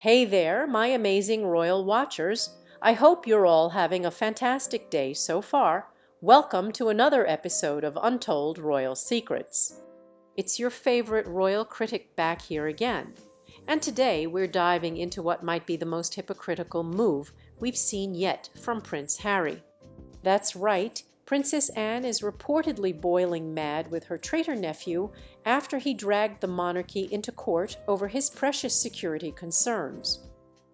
Hey there, my amazing royal watchers. I hope you're all having a fantastic day so far. Welcome to another episode of Untold Royal Secrets. It's your favorite royal critic back here again. And today we're diving into what might be the most hypocritical move we've seen yet from Prince Harry. That's right, Princess Anne is reportedly boiling mad with her traitor nephew after he dragged the monarchy into court over his precious security concerns.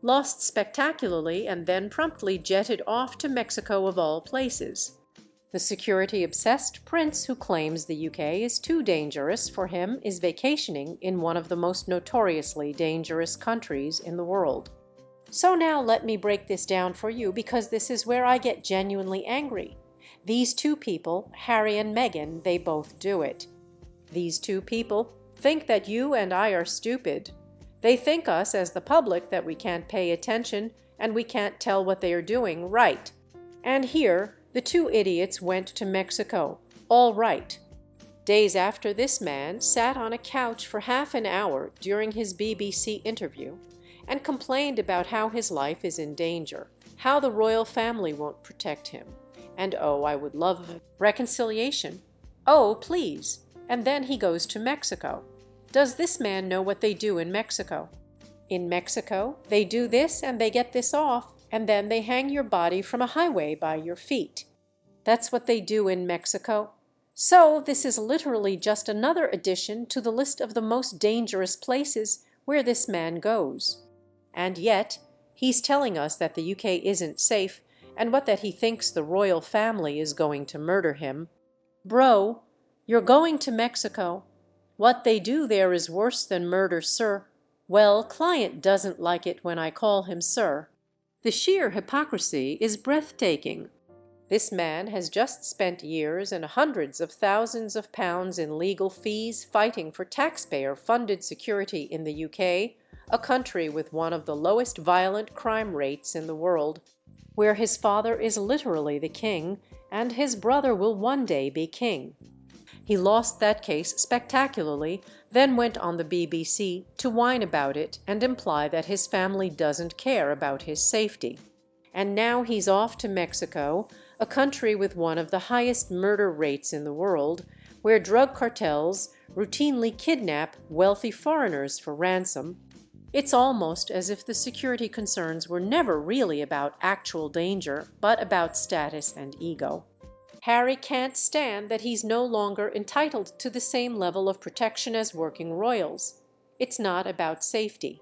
Lost spectacularly and then promptly jetted off to Mexico of all places. The security-obsessed prince who claims the UK is too dangerous for him is vacationing in one of the most notoriously dangerous countries in the world. So now let me break this down for you because this is where I get genuinely angry. These two people, Harry and Meghan, they both do it. These two people think that you and I are stupid. They think us as the public that we can't pay attention and we can't tell what they are doing right. And here, the two idiots went to Mexico, all right. Days after this man sat on a couch for half an hour during his BBC interview and complained about how his life is in danger, how the royal family won't protect him. And oh, I would love reconciliation. Oh, please. And then he goes to Mexico. Does this man know what they do in Mexico? In Mexico, they do this and they get this off, and then they hang your body from a highway by your feet. That's what they do in Mexico. So this is literally just another addition to the list of the most dangerous places where this man goes. And yet, he's telling us that the UK isn't safe and that he thinks the royal family is going to murder him. Bro, you're going to Mexico. What they do there is worse than murder, sir. Well, client doesn't like it when I call him sir. The sheer hypocrisy is breathtaking. This man has just spent years and hundreds of thousands of pounds in legal fees fighting for taxpayer-funded security in the UK, a country with one of the lowest violent crime rates in the world, where his father is literally the king and his brother will one day be king. He lost that case spectacularly, then went on the BBC to whine about it and imply that his family doesn't care about his safety. And now he's off to Mexico, a country with one of the highest murder rates in the world, where drug cartels routinely kidnap wealthy foreigners for ransom. It's almost as if the security concerns were never really about actual danger, but about status and ego. Harry can't stand that he's no longer entitled to the same level of protection as working royals. It's not about safety.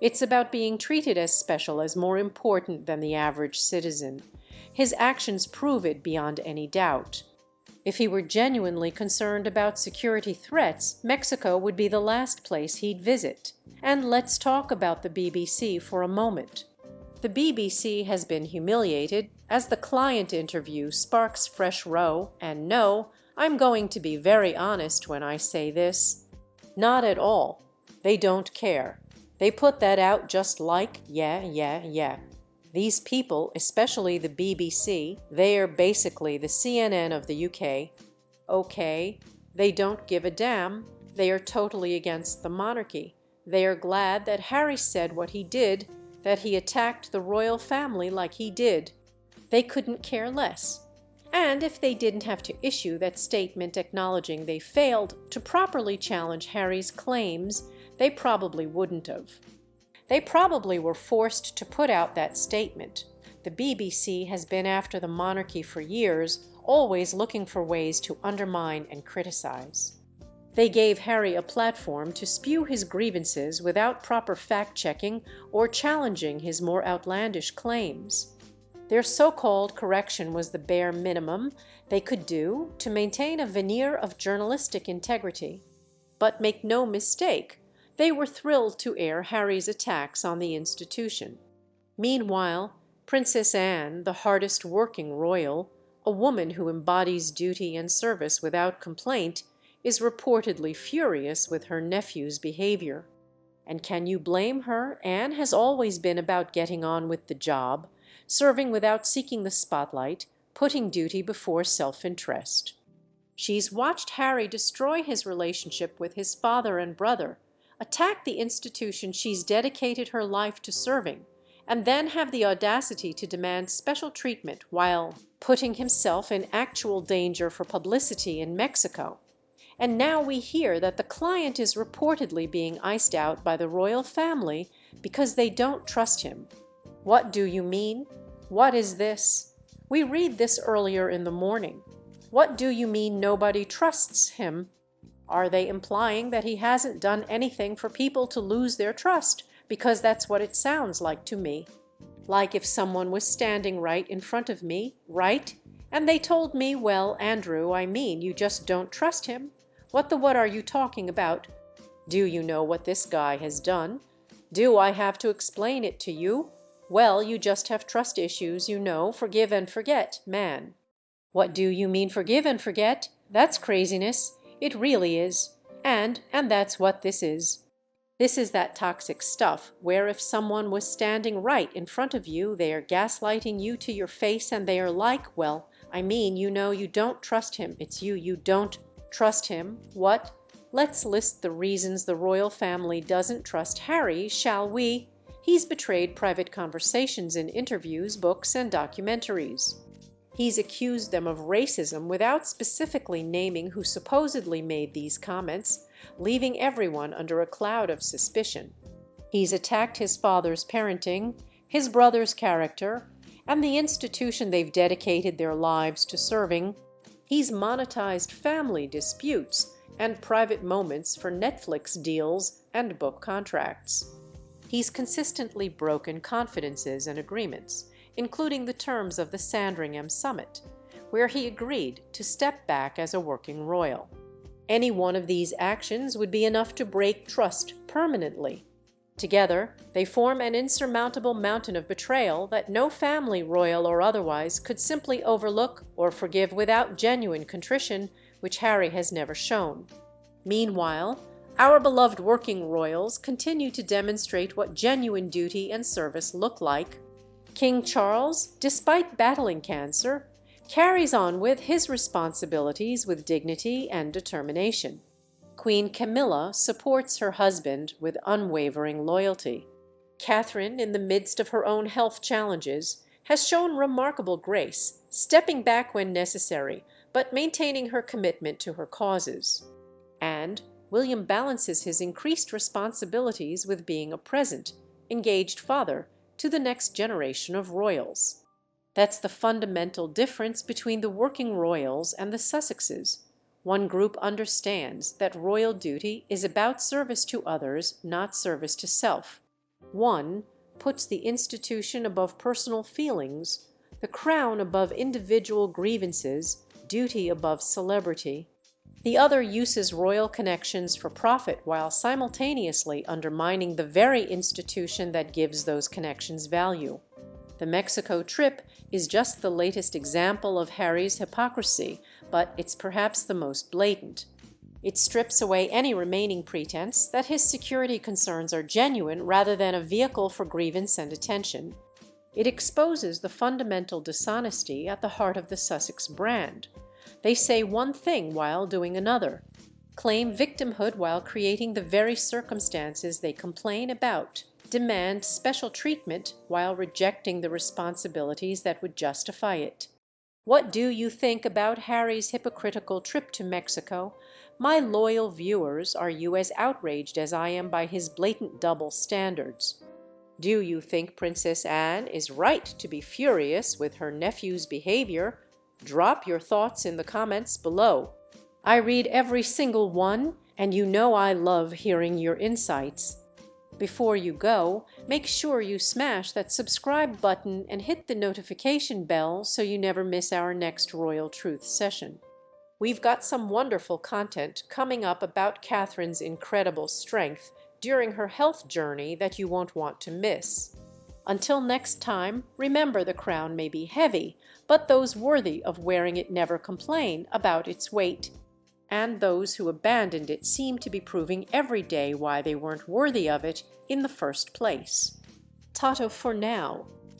It's about being treated as special, as more important than the average citizen. His actions prove it beyond any doubt. If he were genuinely concerned about security threats, Mexico would be the last place he'd visit. And let's talk about the BBC for a moment. The BBC has been humiliated as the client interview sparks fresh row, and no, I'm going to be very honest when I say this. Not at all. They don't care. They put that out just like, yeah. These people, especially the BBC, they're basically the CNN of the UK. Okay, they don't give a damn. They are totally against the monarchy. They are glad that Harry said what he did, that he attacked the royal family like he did. They couldn't care less. And if they didn't have to issue that statement acknowledging they failed to properly challenge Harry's claims, they probably wouldn't have. They probably were forced to put out that statement. The BBC has been after the monarchy for years, always looking for ways to undermine and criticize. They gave Harry a platform to spew his grievances without proper fact-checking or challenging his more outlandish claims. Their so-called correction was the bare minimum they could do to maintain a veneer of journalistic integrity. But make no mistake, they were thrilled to air Harry's attacks on the institution. Meanwhile, Princess Anne, the hardest working royal, a woman who embodies duty and service without complaint, is reportedly furious with her nephew's behavior. And can you blame her? Anne has always been about getting on with the job, serving without seeking the spotlight, putting duty before self-interest. She's watched Harry destroy his relationship with his father and brother, attack the institution she's dedicated her life to serving, and then have the audacity to demand special treatment while putting himself in actual danger for publicity in Mexico. And now we hear that the client is reportedly being iced out by the royal family because they don't trust him. What do you mean? What is this? We read this earlier in the morning. What do you mean nobody trusts him? Are they implying that he hasn't done anything for people to lose their trust? Because that's what it sounds like to me. Like if someone was standing right in front of me, right? And they told me, well, Andrew, I mean, you just don't trust him. What are you talking about? Do you know what this guy has done? Do I have to explain it to you? Well, you just have trust issues, you know, forgive and forget, man. What do you mean forgive and forget? That's craziness. It really is. And that's what this is. This is that toxic stuff where if someone was standing right in front of you, they are gaslighting you to your face and they are like, well, I mean, you know, you don't trust him. It's you don't trust him. What? Let's list the reasons the royal family doesn't trust Harry, shall we? He's betrayed private conversations in interviews, books, and documentaries. He's accused them of racism without specifically naming who supposedly made these comments, leaving everyone under a cloud of suspicion. He's attacked his father's parenting, his brother's character, and the institution they've dedicated their lives to serving. He's monetized family disputes and private moments for Netflix deals and book contracts. He's consistently broken confidences and agreements, including the terms of the Sandringham Summit, where he agreed to step back as a working royal. Any one of these actions would be enough to break trust permanently. Together, they form an insurmountable mountain of betrayal that no family, royal or otherwise, could simply overlook or forgive without genuine contrition, which Harry has never shown. Meanwhile, our beloved working royals continue to demonstrate what genuine duty and service look like. King Charles, despite battling cancer, carries on with his responsibilities with dignity and determination. Queen Camilla supports her husband with unwavering loyalty. Catherine, in the midst of her own health challenges, has shown remarkable grace, stepping back when necessary, but maintaining her commitment to her causes. And William balances his increased responsibilities with being a present, engaged father to the next generation of royals. That's the fundamental difference between the working royals and the Sussexes. One group understands that royal duty is about service to others, not service to self. One puts the institution above personal feelings, the crown above individual grievances, duty above celebrity. The other uses royal connections for profit while simultaneously undermining the very institution that gives those connections value. The Mexico trip is just the latest example of Harry's hypocrisy, but it's perhaps the most blatant. It strips away any remaining pretense that his security concerns are genuine rather than a vehicle for grievance and attention. It exposes the fundamental dishonesty at the heart of the Sussex brand. They say one thing while doing another, claim victimhood while creating the very circumstances they complain about, demand special treatment while rejecting the responsibilities that would justify it. What do you think about Harry's hypocritical trip to Mexico? My loyal viewers, are you as outraged as I am by his blatant double standards? Do you think Princess Anne is right to be furious with her nephew's behavior? Drop your thoughts in the comments below. I read every single one, and you know I love hearing your insights. Before you go, make sure you smash that subscribe button and hit the notification bell so you never miss our next Royal Truth session. We've got some wonderful content coming up about Catherine's incredible strength during her health journey that you won't want to miss. Until next time, remember the crown may be heavy, but those worthy of wearing it never complain about its weight. And those who abandoned it seem to be proving every day why they weren't worthy of it in the first place. Tato for now.